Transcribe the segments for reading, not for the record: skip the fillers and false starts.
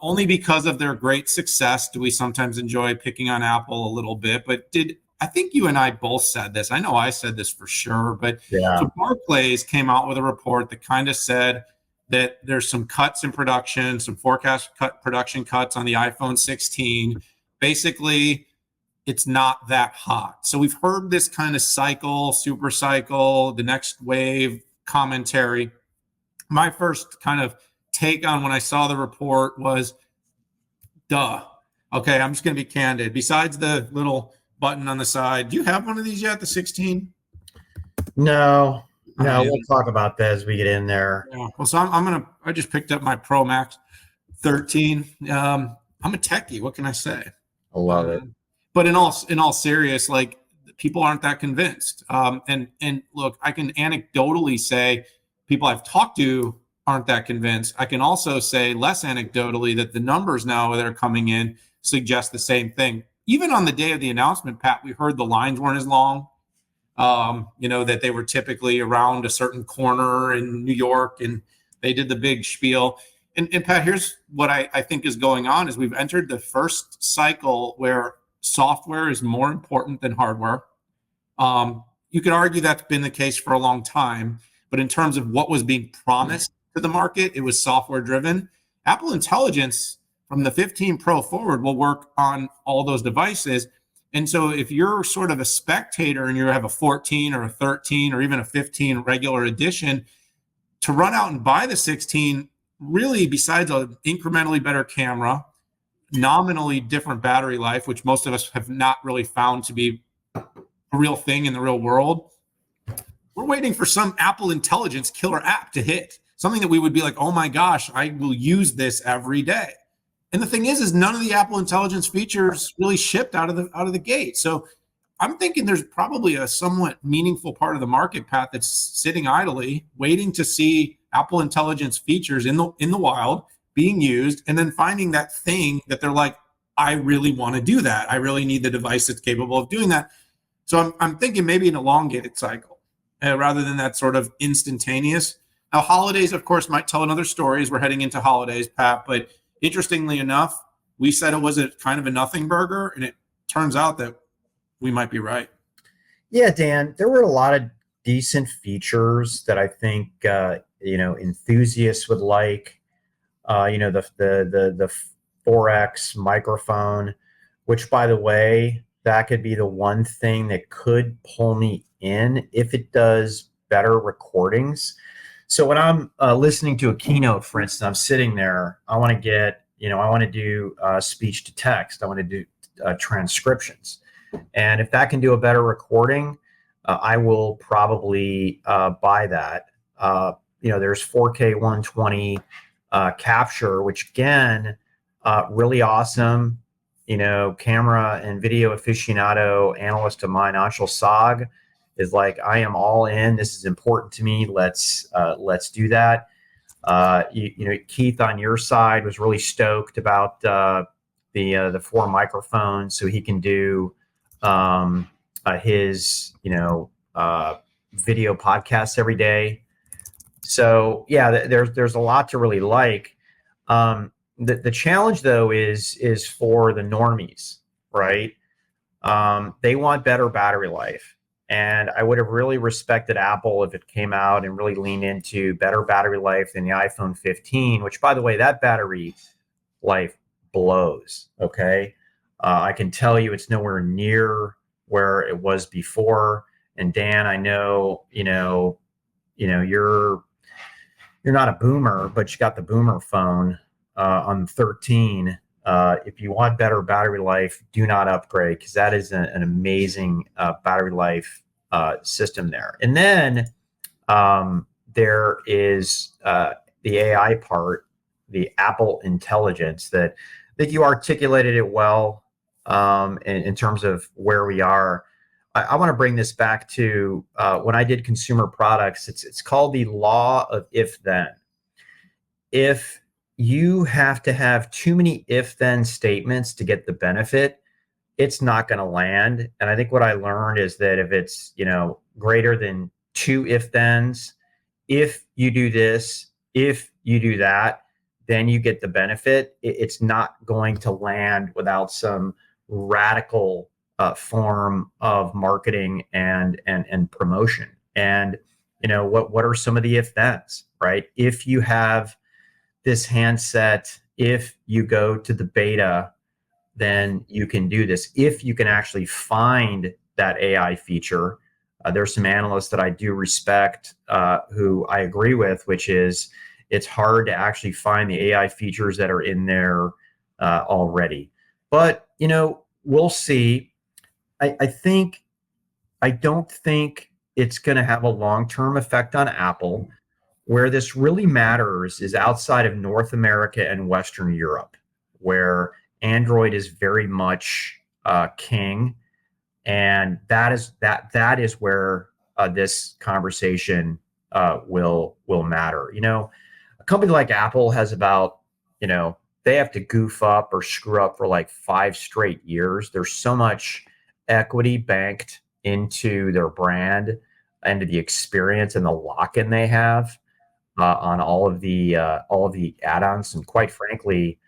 Only because of their great success do we sometimes enjoy picking on Apple a little bit. But I think you and I both said this? I know I said this for sure. But Yeah. so Barclays came out with a report that kind of said that there's some cuts in production, some forecast production cuts on the iPhone 16. Basically, it's not that hot. So we've heard this kind of cycle, super cycle, the next wave commentary. My first kind of take on when I saw the report was, duh. Okay, I'm just going to be candid. Besides the little button on the side, do you have one of these yet, the 16? No, Yeah. we'll talk about that as we get in there. Yeah. Well, so I just picked up my Pro Max 13. I'm a techie. What can I say? I love it. But in all serious, like, people aren't that convinced. And look, I can anecdotally say people I've talked to aren't that convinced. I can also say less anecdotally that the numbers now that are coming in suggest the same thing. Even on the day of the announcement, Pat, we heard the lines weren't as long. That they were typically around a certain corner in New York, and they did the big spiel. And Pat, here's what I think is going on is we've entered the first cycle where software is more important than hardware. You could argue that's been the case for a long time, but in terms of what was being promised to the market, it was software driven. Apple Intelligence from the 15 Pro forward will work on all those devices. And so if you're sort of a spectator and you have a 14 or a 13 or even a 15 regular edition, to run out and buy the 16, really, besides an incrementally better camera, nominally different battery life, which most of us have not really found to be a real thing in the real world, we're waiting for some Apple Intelligence killer app to hit, something that we would be like, oh my gosh, I will use this every day. And the thing is none of the Apple Intelligence features really shipped out of the gate. So I'm thinking there's probably a somewhat meaningful part of the market, Pat, that's sitting idly, waiting to see Apple Intelligence features in the wild being used, and then finding that thing that they're like, I really want to do that. I really need the device that's capable of doing that. So I'm thinking maybe an elongated cycle rather than that sort of instantaneous. Now, holidays, of course, might tell another story as we're heading into holidays, Pat, but interestingly enough, we said it was a kind of a nothing burger, and it turns out that we might be right. Yeah, Dan, there were a lot of decent features that I think enthusiasts would like. The 4X microphone, which, by the way, that could be the one thing that could pull me in if it does better recordings. So when I'm listening to a keynote, for instance, I'm sitting there, I want to do speech to text. I want to do transcriptions. And if that can do a better recording, I will probably buy that. There's 4K 120 capture, which again, really awesome. Camera and video aficionado analyst of mine, Anshul Sag, is like, I am all in. This is important to me. Let's do that. Keith on your side was really stoked about the 4 microphones, so he can do his video podcasts every day. So yeah, there's a lot to really like. The challenge though is for the normies, right? They want better battery life. And I would have really respected Apple if it came out and really leaned into better battery life than the iPhone 15, which, by the way, that battery life blows. Okay. I can tell you it's nowhere near where it was before. And Dan, I know, you're not a boomer, but you got the boomer phone on 13. If you want better battery life, do not upgrade, because that is an amazing battery life system there. And then there is the AI part, the Apple Intelligence that you articulated it well in terms of where we are. I want to bring this back to when I did consumer products. It's called the law of if-then. If you have to have too many if-then statements to get the benefit, it's not going to land. And I think what I learned is that if it's, greater than 2 if-thens, if you do this, if you do that, then you get the benefit. It's not going to land without some radical form of marketing and promotion. And what are some of the if thens, right? If you have this handset, if you go to the beta, then you can do this. If you can actually find that AI feature, there's some analysts that I do respect who I agree with, which is it's hard to actually find the AI features that are in there already. But we'll see. I don't think it's going to have a long-term effect on Apple. Where this really matters is outside of North America and Western Europe, where Android is very much king, and that is where this conversation will matter. A company like Apple has about they have to goof up or screw up for like 5 straight years. There's so much equity banked into their brand, into the experience and the lock-in they have on all of the add-ons, and quite frankly,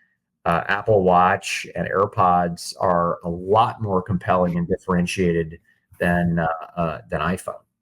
Apple Watch and AirPods are a lot more compelling and differentiated than iPhone.